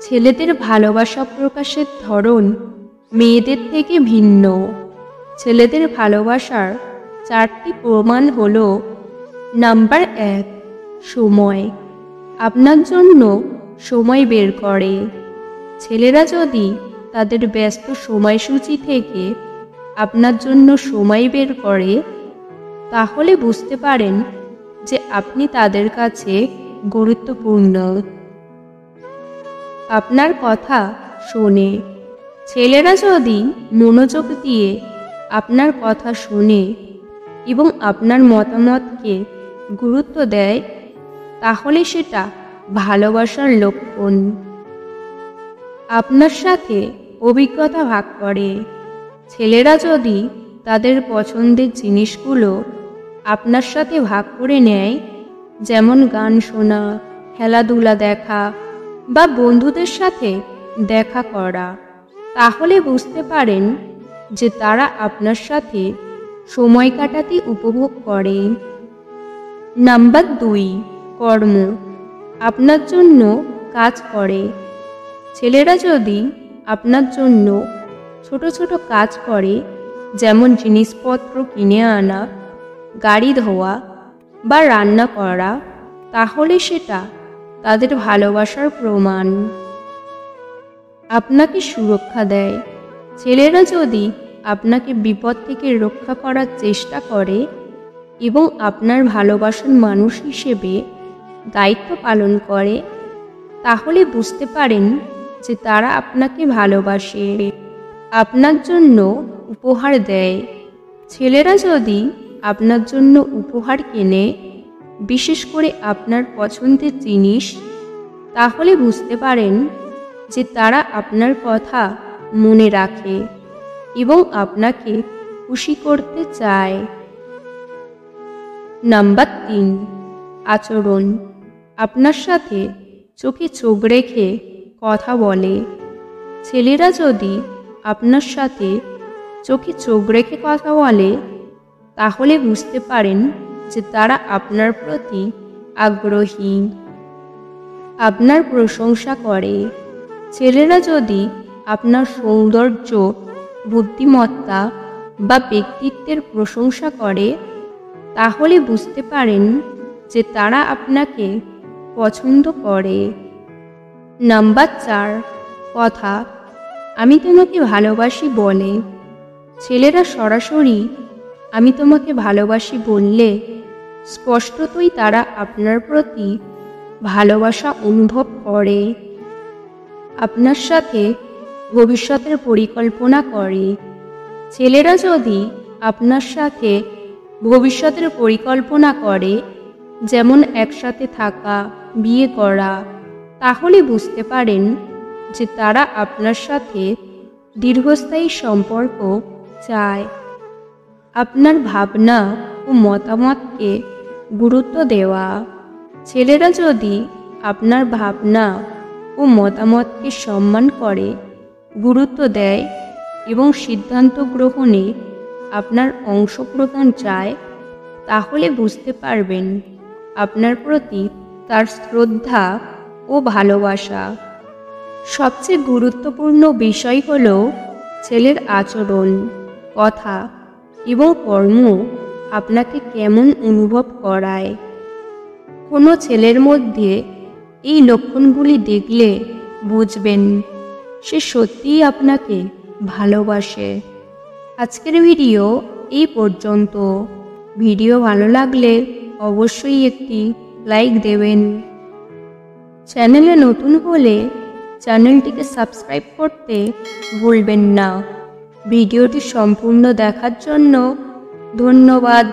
ছেলেদের ভালোবাসা প্রকাশের ধরন মেয়েদের থেকে ভিন্ন। ছেলেদের ভালোবাসার 4টি প্রমাণ হলো: নাম্বার 1, সময়। আপনার জন্য সময় বের করে। ছেলেরা যদি তাদের ব্যস্ত সময়সূচি থেকে আপনার জন্য সময় বের করে, তাহলে বুঝতে পারেন যে আপনি তাদের কাছে গুরুত্বপূর্ণ। আপনার কথা শোনে। ছেলেরা যদি মনোযোগ দিয়ে আপনার কথা শুনে এবং আপনার মতামতকে গুরুত্ব দেয়, তাহলে সেটা ভালোবাসার লক্ষণ। আপনার সাথে অভিজ্ঞতা ভাগ করে। ছেলেরা যদি তাদের পছন্দের জিনিসগুলো আপনার সাথে ভাগ করে নেয়, যেমন গান শোনা, খেলাধুলা দেখা বা বন্ধুদের সাথে দেখা করা, তাহলে বুঝতে পারেন যে তারা আপনার সাথে সময় কাটাতে উপভোগ করে। নাম্বার 2, কর্ম। আপনার জন্য কাজ করে। ছেলেরা যদি আপনার জন্য ছোট ছোট কাজ করে, যেমন জিনিসপত্র কিনে আনা, গাড়ি ধোয়া বা রান্না করা, তাহলে সেটা তাদের ভালোবাসার প্রমাণ। আপনাকে সুরক্ষা দেয়। ছেলেরা যদি আপনাকে বিপদ থেকে রক্ষা করার চেষ্টা করে এবং আপনার ভালোবাসার মানুষ হিসেবে দায়িত্ব পালন করে, তাহলে বুঝতে পারেন যে তারা আপনাকে ভালোবাসে। আপনার জন্য উপহার দেয়। ছেলেরা যদি আপনার জন্য উপহার কেনে, বিশেষ করে আপনার পছন্দের জিনিস, তাহলে বুঝতে পারেন যে তারা আপনার কথা মনে রাখে এবং আপনাকে খুশি করতে চায়। নাম্বার 3, আচরণ। আপনার সাথে চোখে চোখ রেখে কথা বলে। ছেলেরা যদি আপনার সাথে চোখে চোখ রেখে কথা বলে, তাহলে বুঝতে পারেন যে তারা আপনার প্রতি আগ্রহী। আপনার প্রশংসা করে। ছেলেরা যদি আপনার সৌন্দর্য, বুদ্ধিমত্তা বা ব্যক্তিত্বের প্রশংসা করে, তাহলে বুঝতে পারেন যে তারা আপনাকে পছন্দ করে। নাম্বার 4, কথা। আমি তোমাকে ভালোবাসি বলে। ছেলেরা সরাসরি আমি তোমাকে ভালোবাসি বললে, স্পষ্টতই তারা আপনার প্রতি ভালোবাসা অনুভব করে। আপনার সাথে ভবিষ্যতের পরিকল্পনা করে। ছেলেরা যদি আপনার সাথে ভবিষ্যতের পরিকল্পনা করে, যেমন একসাথে থাকা, বিয়ে করা, তাহলে বুঝতে পারেন যে তারা আপনার সাথে দীর্ঘস্থায়ী সম্পর্ক চায়। আপনার ভাবনা ও মতামতকে গুরুত্ব দেওয়া। ছেলেরা যদি আপনার ভাবনা ও মতামতকে সম্মান করে, গুরুত্ব দেয় এবং সিদ্ধান্ত গ্রহণে আপনার অংশগ্রহণ চায়, তাহলে বুঝতে পারবেন আপনার প্রতি তার শ্রদ্ধা ও ভালোবাসা। সবচেয়ে গুরুত্বপূর্ণ বিষয় হল ছেলের আচরণ, কথা এবং কর্ম আপনাকে কেমন অনুভব করায়। কোনো ছেলের মধ্যে এই লক্ষণগুলি দেখলে বুঝবেন সে সত্যিই আপনাকে ভালোবাসে। আজকের ভিডিও এই পর্যন্ত। ভিডিও ভালো লাগলে অবশ্যই একটি লাইক দেবেন। চ্যানেলে নতুন হলে চ্যানেলটিকে সাবস্ক্রাইব করতে ভুলবেন না। ভিডিওটি সম্পূর্ণ দেখার জন্য ধন্যবাদ।